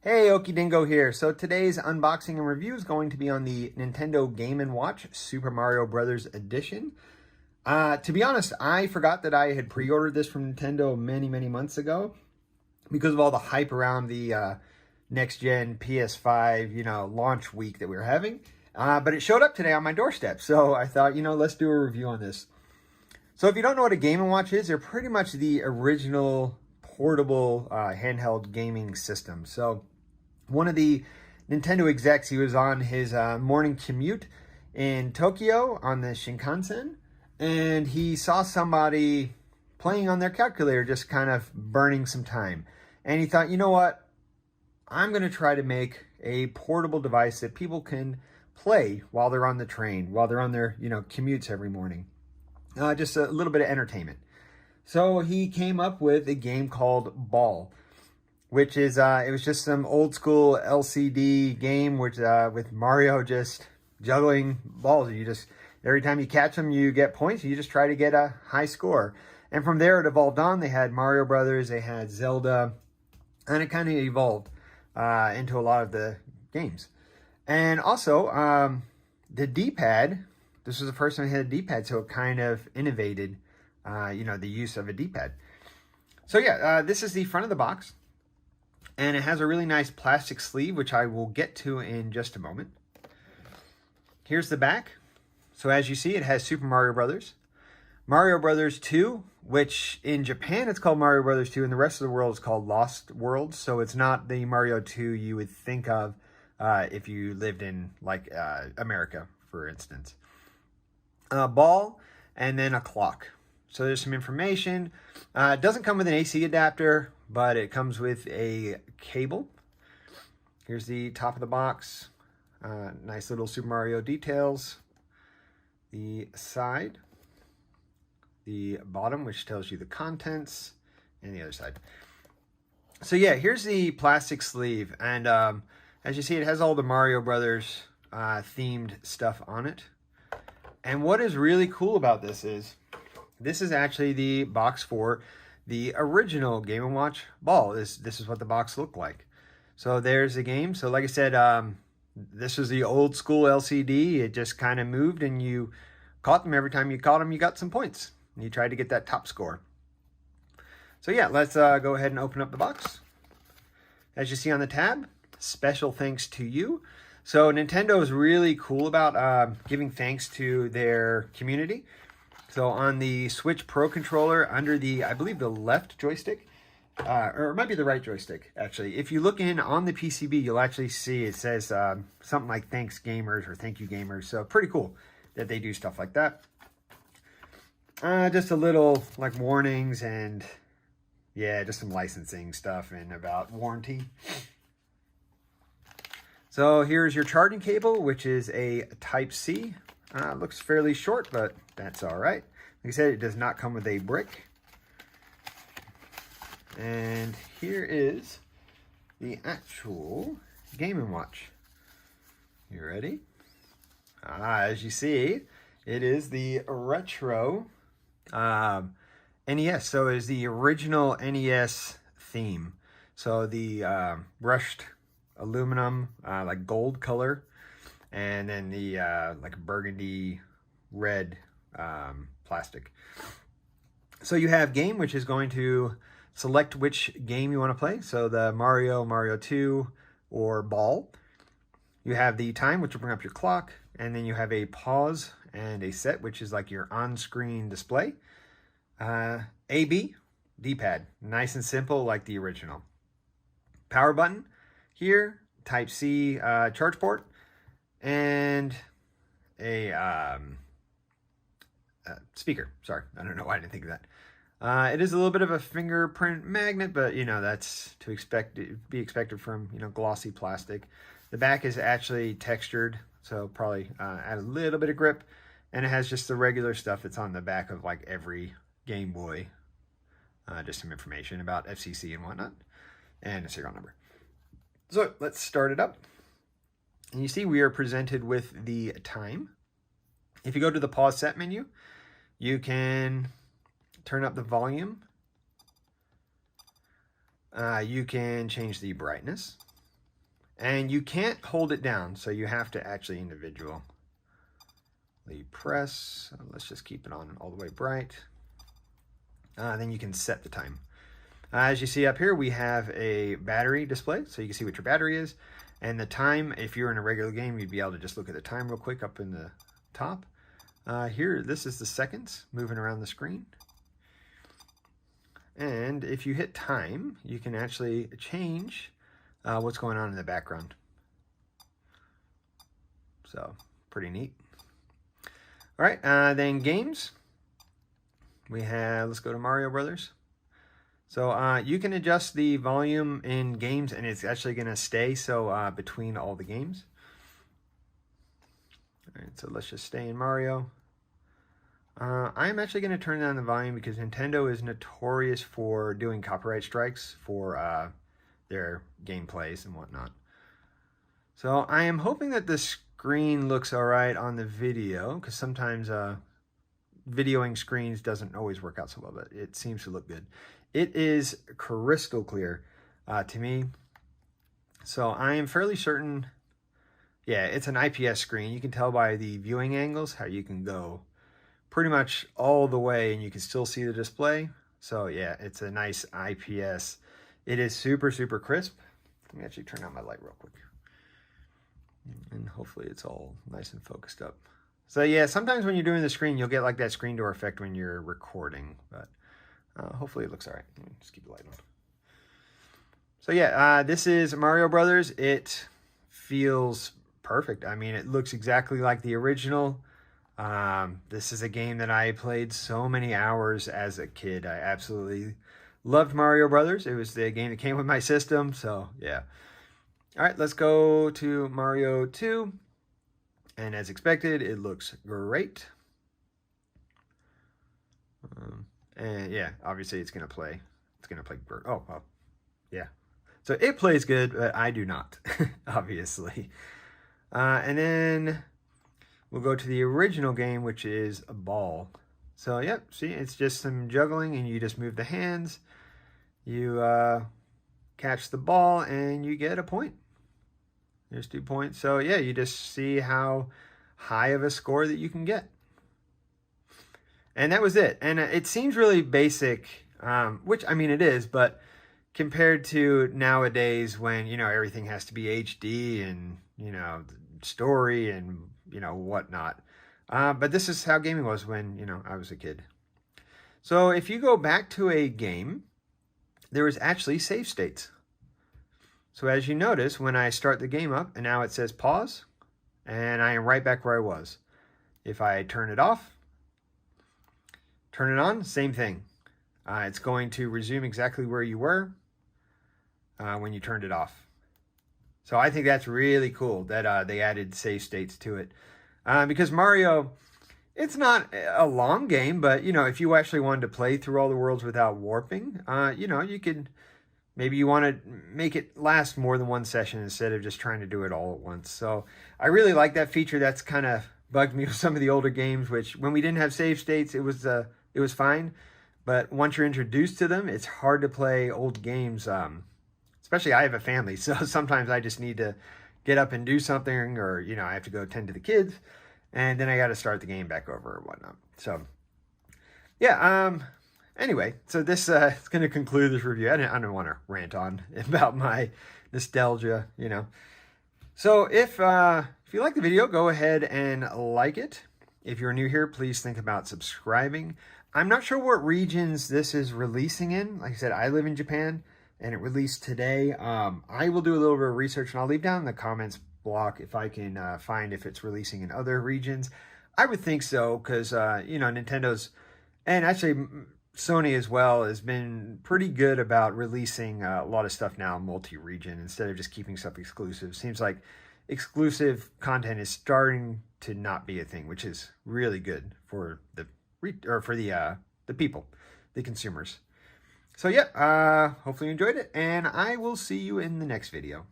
Hey, Okie Dingo here. So today's unboxing and review is going to be on the Nintendo Game & Watch Super Mario Bros. Edition. To be honest, I forgot that I had pre-ordered this from Nintendo many months ago because of all the hype around the next-gen PS5, launch week that we were having. But it showed up today on my doorstep, so I thought, let's do a review on this. So if you don't know what a Game & Watch is, they're pretty much the original portable handheld gaming system. So one of the Nintendo execs, he was on his morning commute in Tokyo on the Shinkansen, and he saw somebody playing on their calculator, just kind of burning some time. And he thought, you know what? I'm going to try to make a portable device that people can play while they're on the train, while they're on their, commutes every morning. Just a little bit of entertainment. So he came up with a game called Ball, which is, it was just some old school LCD game which, with Mario just juggling balls. Every time you catch them, you get points. You just try to get a high score. And from there, it evolved on. They had Mario Brothers, they had Zelda, and it kind of evolved into a lot of the games. And also, the D-pad, this was the first time I had a D-pad, so it kind of innovated, the use of a D-pad. So yeah, this is the front of the box. And it has a really nice plastic sleeve, which I will get to in just a moment. Here's the back. So as you see, it has Super Mario Brothers. Mario Brothers 2, which in Japan it's called Mario Brothers 2, and the rest of the world is called Lost Worlds. So it's not the Mario 2 you would think of if you lived in, America, for instance. Ball, and then a clock. So there's some information. It doesn't come with an AC adapter, but it comes with a cable. Here's the top of the box. Nice little Super Mario details. The side. The bottom, which tells you the contents. And the other side. So yeah, here's the plastic sleeve. And as you see, it has all the Mario Brothers themed stuff on it. And what is really cool about this is actually the box for the original Game & Watch Ball. This is what the box looked like. So there's the game. So like I said, this was the old school LCD. It just kind of moved and you caught them. Every time you caught them, you got some points. And you tried to get that top score. So yeah, let's go ahead and open up the box. As you see on the tab, special thanks to you. So Nintendo is really cool about giving thanks to their community. So on the Switch Pro controller, under the, I believe the left joystick, or it might be the right joystick, actually. If you look in on the PCB, you'll actually see it says something like thanks gamers or thank you gamers. So pretty cool that they do stuff like that. Just a little like warnings and yeah, just some licensing stuff and about warranty. So here's your charging cable, which is a Type-C. Looks fairly short, but that's all right. Like I said, it does not come with a brick. And here is the actual Game & Watch. You ready? As you see, it is the retro NES. So it is the original NES theme. So the brushed aluminum, like gold color, and then the like burgundy red plastic. So you have game, which is going to select which game you want to play. So the Mario 2, or Ball. You have the time, which will bring up your clock, and then you have a pause and a set, which is like your on-screen display. A/B, D-pad, nice and simple like the original. Power button here, Type-C charge port, and a speaker. Sorry, I don't know why I didn't think of that. It is a little bit of a fingerprint magnet, but that's to be expected from glossy plastic. The back is actually textured, so probably add a little bit of grip, and it has just the regular stuff that's on the back of like every Game Boy. Just some information about FCC and whatnot, and a serial number. So let's start it up. And you see we are presented with the time. If you go to the pause set menu, you can turn up the volume. You can change the brightness. And you can't hold it down, so you have to actually individually press. Let's just keep it on all the way bright. Then you can set the time. As you see up here, we have a battery display, so you can see what your battery is. And the time, if you're in a regular game, you'd be able to just look at the time real quick up in the top. Here, this is the seconds moving around the screen. And if you hit time, you can actually change what's going on in the background. So, pretty neat. All right, then games. We have, let's go to Mario Brothers. So you can adjust the volume in games, and it's actually going to stay so between all the games. All right, so let's just stay in Mario. I'm actually going to turn down the volume because Nintendo is notorious for doing copyright strikes for their gameplays and whatnot. So I am hoping that the screen looks all right on the video, because sometimes videoing screens doesn't always work out so well, but it seems to look good. It is crystal clear to me. So I am fairly certain, yeah, it's an IPS screen. You can tell by the viewing angles how you can go pretty much all the way and you can still see the display. So yeah, it's a nice IPS. It is super, super crisp. Let me actually turn on my light real quick. And hopefully it's all nice and focused up. So yeah, sometimes when you're doing the screen, you'll get like that screen door effect when you're recording, but hopefully it looks all right. Let me just keep the light on. So yeah, this is Mario Brothers. It feels perfect. I mean, it looks exactly like the original. This is a game that I played so many hours as a kid. I absolutely loved Mario Brothers. It was the game that came with my system, so yeah. All right, let's go to Mario 2. And as expected, it looks great. And yeah, obviously it's going to play. It's going to play. Oh, well, yeah. So it plays good, but I do not, obviously. And then we'll go to the original game, which is a ball. So, yep, see, it's just some juggling, and you just move the hands. You catch the ball, and you get a point. There's 2 points. So, yeah, you just see how high of a score that you can get. And that was it. And it seems really basic, which, I mean, it is, but compared to nowadays when, you know, everything has to be HD and, you know, story and, you know, whatnot. But this is how gaming was when, you know, I was a kid. So if you go back to a game, there is actually save states. So as you notice, when I start the game up, and now it says pause, and I am right back where I was. If I turn it off, turn it on, same thing. It's going to resume exactly where you were when you turned it off. So I think that's really cool that they added save states to it. Because Mario, it's not a long game, but, you know, if you actually wanted to play through all the worlds without warping, you know, you could... Maybe you want to make it last more than one session instead of just trying to do it all at once. So I really like that feature. That's kind of bugged me with some of the older games, which when we didn't have save states, it was fine. But once you're introduced to them, it's hard to play old games. Especially I have a family, so sometimes I just need to get up and do something, or, you know, I have to go tend to the kids, and then I got to start the game back over or whatnot. So yeah, anyway, so this is going to conclude this review. I don't want to rant on about my nostalgia, you know. So if you like the video, go ahead and like it. If you're new here, please think about subscribing. I'm not sure what regions this is releasing in. Like I said, I live in Japan, and it released today. I will do a little bit of research, and I'll leave down in the comments block if I can find if it's releasing in other regions. I would think so, because, you know, Nintendo's, and actually Sony as well, has been pretty good about releasing a lot of stuff now multi-region instead of just keeping stuff exclusive. Seems like exclusive content is starting to not be a thing, which is really good for the people, the consumers. So yeah, hopefully you enjoyed it, and I will see you in the next video.